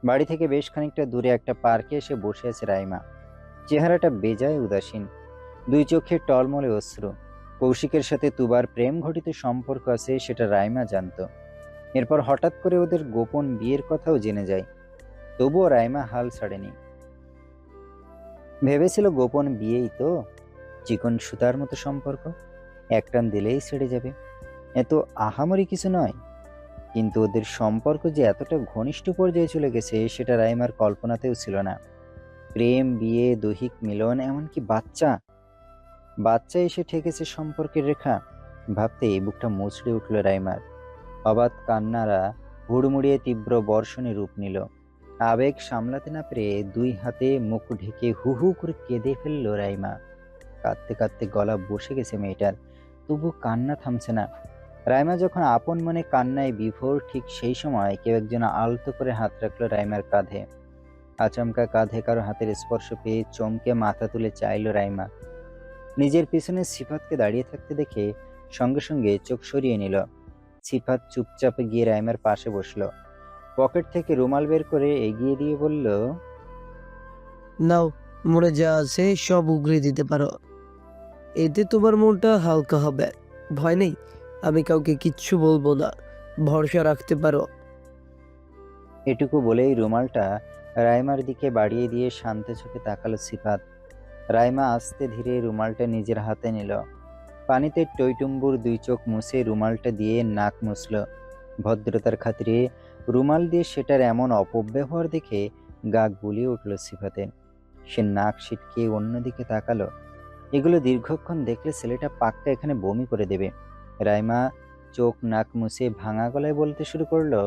বাড়ি থেকে বেশ খানিকটা দূরে একটা পার্কে এসে বসে আছে রাইমা। চেহারাটা বেজায় উদাসীন, দুই চোখে টলমলে অশ্রু। কৌশিকের সাথে তুবার প্রেম ঘটিত সম্পর্ক আছে সেটা রাইমা জানতো। এরপর হঠাৎ করে ওদের গোপন বিয়ের কথাও জেনে যায়। তবুও রাইমা হাল ছাড়েনি। ভেবেছিল গোপন বিয়েই তো, চিকন সুতার মতো সম্পর্ক, একটান দিলেই ছেড়ে যাবে, এত আহামরি কিছু নয়। কিন্তু ওদের সম্পর্ক যে এতটা ঘনিষ্ঠ পর্যায়ে চলে গেছে সেটা রাইমার কল্পনাতেও ছিল না। প্রেম, বিয়ে, দৈহিক মিলন, এমনকি বাচ্চা বাচ্চা এসে ঠেকেছে সম্পর্কের রেখা। ভাবতেই বুকটা মুচড়ে উঠল রাইমার। অবাধ কান্নারা হুড়মুড়িয়ে তীব্র বর্ষণে রূপ নিল। আবেগ সামলাতে না পেরে দুই হাতে মুখ ঢেকে হু হু করে কেঁদে ফেলল রাইমা। কাঁদতে কাঁদতে গলা বসে গেছে মেয়েটার, তবু কান্না থামছে না। রাইমা যখন আপন মনে কান্নায় বিভোর, ঠিক সেই সময় কেউ একজন আলতো করে হাত রাখলো রাইমার কাঁধে। আচমকা কাঁধে কারো হাতের স্পর্শ পেয়ে চমকে মাথা তুলে চাইল রাইমা। নিজের পিছনে সিফাতকে দাঁড়িয়ে থাকতে দেখে সঙ্গে সঙ্গে চোখ সরিয়ে নিল। সিফাত চুপচাপ গিয়ে রাইমার পাশে বসলো। পকেট থেকে রুমাল বের করে এগিয়ে দিয়ে বলল, নাও, মনে যা আছে সব উগরে দিতে পারো। এতে তোমার মনটা হালকা হবে। ভয় নেই, আমি কাউকে কিচ্ছু বলবো না, ভরসা রাখতে পারো। এটুকু বলেই রুমালটা রাইমার দিকে বাড়িয়ে দিয়ে শান্ত চোখে তাকালো সিফাত। রাইমা আস্তে ধীরে রুমালটা নিজের হাতে নিল। পানিতে টইটুম্বুর দুই চোখ মুছে রুমালটা দিয়ে নাক মুছল। ভদ্রতার খাতিরে রুমাল দিয়ে সেটার এমন অপব্যবহার দেখে গা গুলিয়ে উঠল সিফাতের। সে নাক সিটকে অন্যদিকে তাকালো। এগুলো দীর্ঘক্ষণ দেখলে ছেলেটা পাক্কা এখানে বমি করে দেবে। রাইমা চোখ নাক মুছে ভাঙা গলায় বলতে শুরু করলো,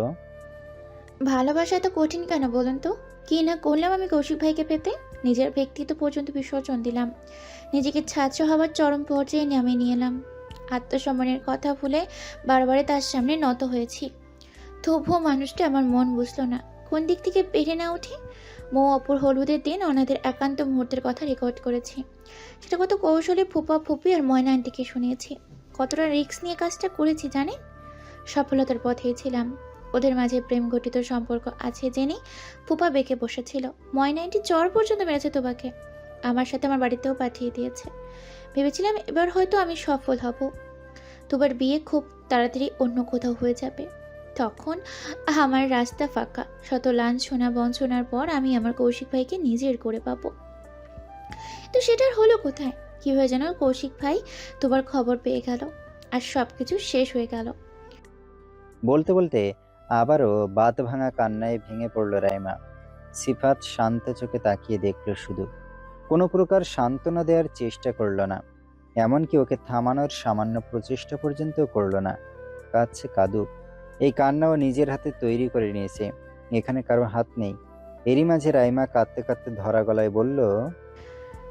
ভালোবাসা এত কঠিন কেন বলুন তো? কি না করলাম আমি কৌশিক ভাইকে পেতে? নিজের ব্যক্তিত্ব পর্যন্ত বিসর্জন দিলাম, নিজেকে ছাত্র হওয়ার চরম পর্যায়ে নামিয়ে নিয়ে এলাম, আত্মসম্মানের কথা ভুলে বারবারে তার সামনে নত হয়েছি। তবুও মানুষটা আমার মন বুঝলো না। কোন দিক থেকে পেরে না উঠে মৌ অপর হলুদের দিন অনাদের একান্ত মুহূর্তের কথা রেকর্ড করেছি। সেটা কত কৌশলে ফুপা ফুপি আর ময়না আন্টিকে শুনিয়েছি। কতটা রিস্ক নিয়ে কাজটা করেছি জানেন? সফলতার পথেই ছিলাম। ওদের মাঝে প্রেম ঘটিত সম্পর্ক আছে জেনে ফুপা বেঁকে বসেছিল। ময়না আন্টি জ্বর পর্যন্ত মেরেছে তোবাকে। আমার সাথে আমার বাড়িতেও পাঠিয়ে দিয়েছে। ভেবেছিলাম এবার হয়তো আমি সফল হব, তোবার বিয়ে খুব তাড়াতাড়ি অন্য কোথাও হয়ে যাবে। তখন আমার রাস্তা ফাঁকা। শত লাঞ্ছনা বঞ্চনার পর আমি আমার কৌশিক ভাইকে নিজের করে পাবো। তো সেটার হলো কোথায়? কিভাবে যেন কৌশিক ভাই তোমার খবর পেয়ে গেল আর সবকিছু শেষ হয়ে গেল। বলতে বলতে আবারও বাঁধ ভাঙা কান্নায় ভেঙে পড়ল রাইমা। সিফাত শান্ত চোখে তাকিয়ে দেখল শুধু, কোনো প্রকার সান্ত্বনা দেওয়ার চেষ্টা করল না, এমনকি ওকে থামানোর সামান্য প্রচেষ্টা পর্যন্ত করল না। কাঁদছে কাঁদুক, এই কান্নাও নিজের হাতে তৈরি করে নিয়েছে, এখানে কারো হাত নেই। এরই মাঝে রাইমা কাঁদতে কাঁদতে ধরা গলায় বলল,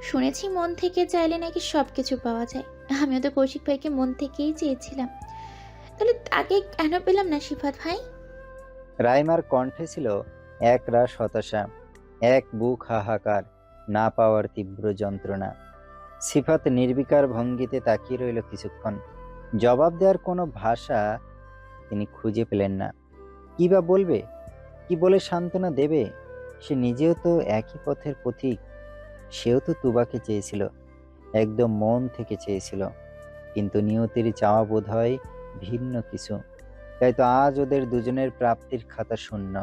শুনেছি মন থেকে চাইলে নাকি সবকিছু পাওয়া যায়। আমিও তো কৌশিক ভাইকে মন থেকেই চেয়েছিলাম। তাহলে তাকে কেন পেলাম না সিফাত ভাই? রাইমার কণ্ঠে ছিল এক রাশ হতাশা, এক বুক হাহাকার, না পাওয়ার তীব্র যন্ত্রণা। সিফাত নির্বিকার ভঙ্গিতে তাকিয়ে রইল কিছুক্ষণ। জবাব দেওয়ার কোনো ভাষা তিনি খুঁজে পেলেন না। কি বা বলবে, কি বলে সান্ত্বনা দেবে? সে নিজেও তো একই পথের পথিক। সেও তো তুবাকে চেয়েছিল, একদম মন থেকে চেয়েছিল। কিন্তু নিয়তির চাওয়া বোধ হয় ভিন্ন কিছু। তাই তো আজ ওদের দুজনের প্রাপ্তির খাতা শূন্য।